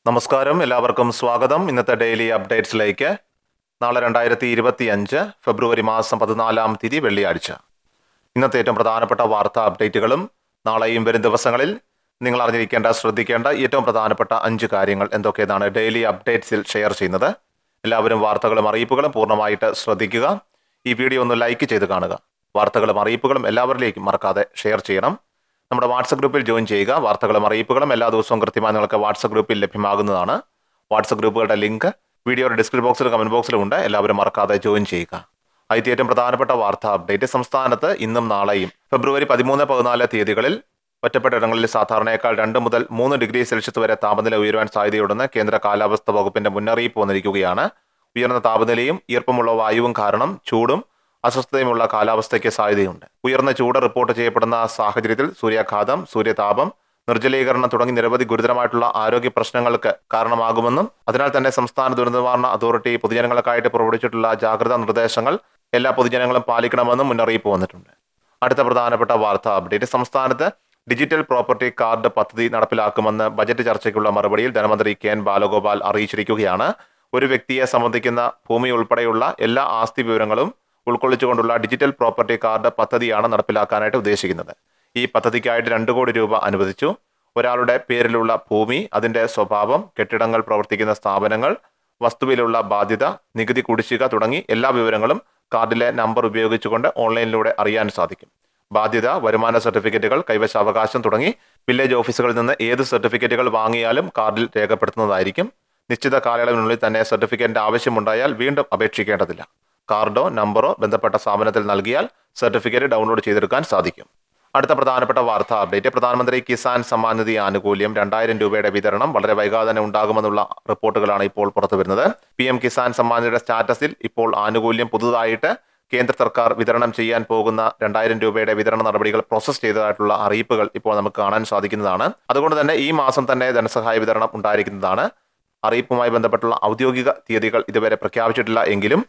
നമസ്കാരം, എല്ലാവർക്കും സ്വാഗതം. ഇന്നത്തെ ഡെയിലി അപ്ഡേറ്റ്സിലേക്ക്. നാളെ 2025 ഫെബ്രുവരി മാസം 14 വെള്ളിയാഴ്ച. ഇന്നത്തെ ഏറ്റവും പ്രധാനപ്പെട്ട വാർത്താ അപ്ഡേറ്റുകളും നാളെയും വരും ദിവസങ്ങളിൽ നിങ്ങൾ അറിഞ്ഞിരിക്കേണ്ട, ശ്രദ്ധിക്കേണ്ട ഏറ്റവും പ്രധാനപ്പെട്ട 5 കാര്യങ്ങൾ എന്തൊക്കെയാണ് ഡെയിലി അപ്ഡേറ്റ്സിൽ ഷെയർ ചെയ്യുന്നത്. എല്ലാവരും വാർത്തകളും അറിയിപ്പുകളും പൂർണ്ണമായിട്ട് ശ്രദ്ധിക്കുക. ഈ വീഡിയോ ഒന്ന് ലൈക്ക് ചെയ്ത് കാണുക. വാർത്തകളും അറിയിപ്പുകളും എല്ലാവരിലേക്കും മറക്കാതെ ഷെയർ ചെയ്യണം. നമ്മുടെ വാട്സപ്പ് ഗ്രൂപ്പിൽ ജോയിൻ ചെയ്യുക. വാർത്തകളും അറിയിപ്പുകളും എല്ലാ ദിവസവും കൃത്യമായി നിങ്ങൾക്ക് വാട്സപ്പ് ഗ്രൂപ്പിൽ ലഭ്യമാകുന്നതാണ്. വാട്സപ്പ് ഗ്രൂപ്പുകളുടെ ലിങ്ക് വീഡിയോയുടെ ഡിസ്ക്രിപ്ഷൻ ബോക്സിലും കമന്റ് ബോക്സിലും ഉണ്ട്. എല്ലാവരും മറക്കാതെ ജോയിൻ ചെയ്യുക. ആദ്യത്തെ ഏറ്റവും പ്രധാനപ്പെട്ട വാർത്താ അപ്ഡേറ്റ്. സംസ്ഥാനത്ത് ഇന്നും നാളെയും ഫെബ്രുവരി 13, 14 തീയതികളിൽ ഒറ്റപ്പെട്ട ഇടങ്ങളിൽ സാധാരണയേക്കാൾ 2 മുതൽ 3 ഡിഗ്രി സെൽഷ്യസ് വരെ താപനില ഉയരുവാൻ സാധ്യതയുണ്ടെന്ന് കേന്ദ്ര കാലാവസ്ഥാ വകുപ്പിന്റെ മുന്നറിയിപ്പ് വന്നിരിക്കുകയാണ്. ഉയർന്ന താപനിലയും ഈർപ്പമുള്ള വായുവും കാരണം ചൂടും അസ്വസ്ഥതയുമുള്ള കാലാവസ്ഥയ്ക്ക് സാധ്യതയുണ്ട്. ഉയർന്ന ചൂട് റിപ്പോർട്ട് ചെയ്യപ്പെടുന്ന സാഹചര്യത്തിൽ സൂര്യാഘാതം, സൂര്യതാപം, നിർജ്ജലീകരണം തുടങ്ങി നിരവധി ഗുരുതരമായിട്ടുള്ള ആരോഗ്യ പ്രശ്നങ്ങൾക്ക് കാരണമാകുമെന്നും അതിനാൽ തന്നെ സംസ്ഥാന ദുരന്ത നിവാരണ അതോറിറ്റി പൊതുജനങ്ങൾക്കായിട്ട് പുറപ്പെടുവിച്ചിട്ടുള്ള ജാഗ്രതാ നിർദ്ദേശങ്ങൾ എല്ലാ പൊതുജനങ്ങളും പാലിക്കണമെന്നും മുന്നറിയിപ്പ് വന്നിട്ടുണ്ട്. അടുത്ത പ്രധാനപ്പെട്ട വാർത്താ അപ്ഡേറ്റ്. സംസ്ഥാനത്ത് ഡിജിറ്റൽ പ്രോപ്പർട്ടി കാർഡ് പദ്ധതി നടപ്പിലാക്കുമെന്ന് ബജറ്റ് ചർച്ചയ്ക്കുള്ള മറുപടിയിൽ ധനമന്ത്രി കെ.എൻ. ബാലഗോപാൽ അറിയിച്ചിരിക്കുകയാണ്. ഒരു വ്യക്തിയെ സംബന്ധിക്കുന്ന ഭൂമി ഉൾപ്പെടെയുള്ള എല്ലാ ആസ്തി വിവരങ്ങളും ഉൾക്കൊള്ളിച്ചുകൊണ്ടുള്ള ഡിജിറ്റൽ പ്രോപ്പർട്ടി കാർഡ് പദ്ധതിയാണ് നടപ്പിലാക്കാനായിട്ട് ഉദ്ദേശിക്കുന്നത്. ഈ പദ്ധതിക്കായിട്ട് 2 കോടി രൂപ അനുവദിച്ചു. ഒരാളുടെ പേരിലുള്ള ഭൂമി, അതിന്റെ സ്വഭാവം, കെട്ടിടങ്ങൾ പ്രവർത്തിക്കുന്ന സ്ഥാപനങ്ങൾ, വസ്തുവിലുള്ള ബാധ്യത, നികുതി കുടിശ്ശിക തുടങ്ങി എല്ലാ വിവരങ്ങളും കാർഡിലെ നമ്പർ ഉപയോഗിച്ചുകൊണ്ട് ഓൺലൈനിലൂടെ അറിയാൻ സാധിക്കും. ബാധ്യത, വരുമാന സർട്ടിഫിക്കറ്റുകൾ, കൈവശാവകാശം തുടങ്ങി വില്ലേജ് ഓഫീസുകളിൽ നിന്ന് ഏത് സർട്ടിഫിക്കറ്റുകൾ വാങ്ങിയാലും കാർഡിൽ രേഖപ്പെടുത്തുന്നതായിരിക്കും. നിശ്ചിത കാലയളവിനുള്ളിൽ തന്നെ സർട്ടിഫിക്കറ്റിന്റെ ആവശ്യമുണ്ടായാൽ വീണ്ടും അപേക്ഷിക്കേണ്ടതില്ല. കാർഡോ നമ്പറോ ബന്ധപ്പെട്ട സ്ഥാപനത്തിൽ നൽകിയാൽ സർട്ടിഫിക്കറ്റ് ഡൗൺലോഡ് ചെയ്തെടുക്കാൻ സാധിക്കും. അടുത്ത പ്രധാനപ്പെട്ട വാർത്താ അപ്ഡേറ്റ്. പ്രധാനമന്ത്രി കിസാൻ സമ്മാൻ നിധി ആനുകൂല്യം 2000 രൂപയുടെ വിതരണം വളരെ വൈകാതെ തന്നെ ഉണ്ടാകുമെന്നുള്ള റിപ്പോർട്ടുകളാണ് ഇപ്പോൾ പുറത്തു വരുന്നത്. PM കിസാൻ സമ്മാൻ നിധിയുടെ സ്റ്റാറ്റസിൽ ഇപ്പോൾ ആനുകൂല്യം പുതുതായിട്ട് കേന്ദ്ര സർക്കാർ വിതരണം ചെയ്യാൻ പോകുന്ന 2000 രൂപയുടെ വിതരണ നടപടികൾ പ്രോസസ് ചെയ്തതായിട്ടുള്ള അറിയിപ്പുകൾ ഇപ്പോൾ നമുക്ക് കാണാൻ സാധിക്കുന്നതാണ്. അതുകൊണ്ട് തന്നെ ഈ മാസം തന്നെ ധനസഹായ വിതരണം ഉണ്ടായിരിക്കുന്നതാണ്. അറിയിപ്പുമായി ബന്ധപ്പെട്ടുള്ള ഔദ്യോഗിക തീയതികൾ ഇതുവരെ പ്രഖ്യാപിച്ചിട്ടില്ല എങ്കിലും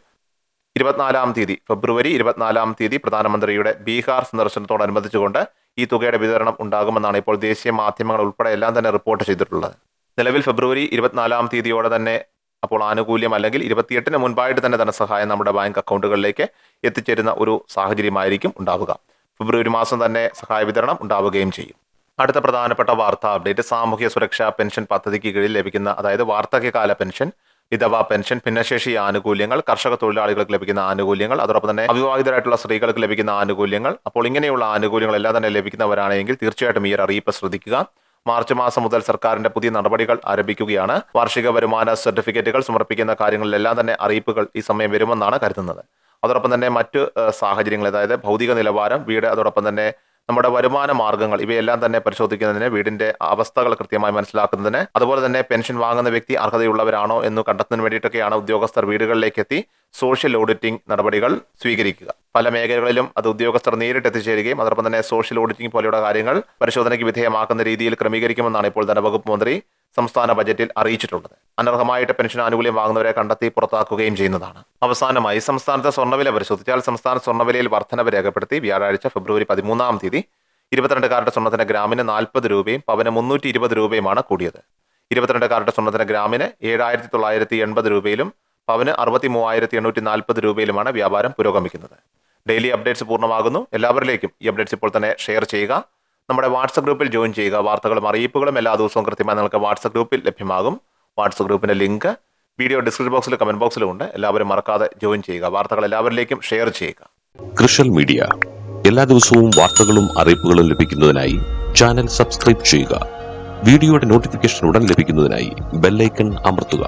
24 തീയതി ഫെബ്രുവരി 24 തീയതി പ്രധാനമന്ത്രിയുടെ ബീഹാർ സന്ദർശനത്തോടനുബന്ധിച്ചുകൊണ്ട് ഈ തുകയുടെ വിതരണം ഉണ്ടാകുമെന്നാണ് ഇപ്പോൾ ദേശീയ മാധ്യമങ്ങൾ ഉൾപ്പെടെ എല്ലാം തന്നെ റിപ്പോർട്ട് ചെയ്തിട്ടുള്ളത്. നിലവിൽ ഫെബ്രുവരി 24 തീയതിയോടെ തന്നെ അപ്പോൾ ആനുകൂല്യം അല്ലെങ്കിൽ 28-ന് മുൻപായിട്ട് തന്നെ ധനസഹായം നമ്മുടെ ബാങ്ക് അക്കൗണ്ടുകളിലേക്ക് എത്തിച്ചേരുന്ന ഒരു സാഹചര്യമായിരിക്കും ഉണ്ടാവുക. ഫെബ്രുവരി മാസം തന്നെ സഹായ വിതരണം ഉണ്ടാവുകയും ചെയ്യും. അടുത്ത പ്രധാനപ്പെട്ട വാർത്താ അപ്ഡേറ്റ്. സാമൂഹ്യ സുരക്ഷാ പെൻഷൻ പദ്ധതിക്ക് കീഴിൽ ലഭിക്കുന്ന, അതായത് വാർദ്ധക്യകാല പെൻഷൻ, വിധവാ പെൻഷൻ, ഭിന്നശേഷി ആനുകൂല്യങ്ങൾ, കർഷക തൊഴിലാളികൾക്ക് ലഭിക്കുന്ന ആനുകൂല്യങ്ങൾ, അതോടൊപ്പം തന്നെ അവിവാഹിതരായിട്ടുള്ള സ്ത്രീകൾക്ക് ലഭിക്കുന്ന ആനുകൂല്യങ്ങൾ, അപ്പോൾ ഇങ്ങനെയുള്ള ആനുകൂല്യങ്ങളെല്ലാം തന്നെ ലഭിക്കുന്നവരാണെങ്കിൽ തീർച്ചയായിട്ടും ഈ ഒരു അറിയിപ്പ് ശ്രദ്ധിക്കുക. മാർച്ച് മാസം മുതൽ സർക്കാരിന്റെ പുതിയ നടപടികൾ ആരംഭിക്കുകയാണ്. വാർഷിക വരുമാന സർട്ടിഫിക്കറ്റുകൾ സമർപ്പിക്കുന്ന കാര്യങ്ങളിലെല്ലാം തന്നെ അറിയിപ്പുകൾ ഈ സമയം വരുമെന്നാണ് കരുതുന്നത്. അതോടൊപ്പം തന്നെ മറ്റു സാഹചര്യങ്ങൾ, അതായത് ഭൗതിക നിലവാരം, വീട്, അതോടൊപ്പം തന്നെ നമ്മുടെ വരുമാന മാർഗ്ഗങ്ങൾ, ഇവയെല്ലാം തന്നെ പരിശോധിക്കുന്നതിന്, വീടിന്റെ അവസ്ഥകൾ കൃത്യമായി മനസ്സിലാക്കുന്നതിന്, അതുപോലെ തന്നെ പെൻഷൻ വാങ്ങുന്ന വ്യക്തി അർഹതയുള്ളവരാണോ എന്ന് കണ്ടെത്തുന്നതിന് വേണ്ടിയിട്ടൊക്കെയാണ് ഉദ്യോഗസ്ഥർ വീടുകളിലേക്ക് എത്തി സോഷ്യൽ ഓഡിറ്റിംഗ് നടപടികൾ സ്വീകരിക്കുക. പല മേഖലകളിലും അത് ഉദ്യോഗസ്ഥർ നേരിട്ട് എത്തിച്ചേരുകയും അതോടൊപ്പം തന്നെ സോഷ്യൽ ഓഡിറ്റിംഗ് പോലെയുള്ള കാര്യങ്ങൾ പരിശോധനയ്ക്ക് വിധേയമാക്കുന്ന രീതിയിൽ ക്രമീകരിക്കുമെന്നാണ് ഇപ്പോൾ ധനവകുപ്പ് മന്ത്രി സംസ്ഥാന ബജറ്റിൽ അറിയിച്ചിട്ടുള്ളത്. അനർഹമായിട്ട് പെൻഷൻ ആനുകൂല്യം വാങ്ങുന്നവരെ കണ്ടെത്തി പുറത്താക്കുകയും ചെയ്യുന്നതാണ്. അവസാനമായി സംസ്ഥാനത്തെ സ്വർണ്ണവില പരിശോധിച്ചാൽ സംസ്ഥാന സ്വർണ്ണവിലയിൽ വർധനവ് രേഖപ്പെടുത്തി. വ്യാഴാഴ്ച ഫെബ്രുവരി 13 തീയതി 22 സ്വർണ്ണത്തിന് ഗ്രാമിന് 40 രൂപയും പവന് 320 രൂപയുമാണ് കൂടിയത്. 22 സ്വർണ്ണത്തിന് ഗ്രാമിന് 7980 രൂപയിലും പവന് 63,840 രൂപയിലുമാണ് വ്യാപാരം പുരോഗമിക്കുന്നത്. ഡെയിലി അപ്ഡേറ്റ്സ് പൂർണ്ണമാകുന്നു. എല്ലാവരിലേക്കും ഈ അപ്ഡേറ്റ്സ് ഇപ്പോൾ തന്നെ ഷെയർ ചെയ്യുക. നമ്മുടെ വാട്സപ്പ് ഗ്രൂപ്പിൽ ജോയിൻ ചെയ്യുക. വാർത്തകളും അറിയിപ്പുകളും എല്ലാ ദിവസവും കൃത്യമായി നിങ്ങൾക്ക് വാട്സപ്പ് ഗ്രൂപ്പിൽ ലഭ്യമാകും. വാട്സപ്പ് ഗ്രൂപ്പിന്റെ ലിങ്ക് വീഡിയോ ഡിസ്ക്രിപ്ഷൻ ബോക്സിലും കമന്റ് ബോക്സിലും ഉണ്ട്. എല്ലാവരും മറക്കാതെ ജോയിൻ ചെയ്യുക. വാർത്തകൾ എല്ലാവരിലേക്കും ഷെയർ ചെയ്യുക. കൃഷൽ മീഡിയ എല്ലാ ദിവസവും വാർത്തകളും അറിയിപ്പുകളും ലഭിക്കുന്നതിനായി ചാനൽ സബ്സ്ക്രൈബ് ചെയ്യുക. വീഡിയോയുടെ നോട്ടിഫിക്കേഷൻ ഉടൻ ലഭിക്കുന്നതിനായി ബെല്ലൈക്കൺ അമർത്തുക.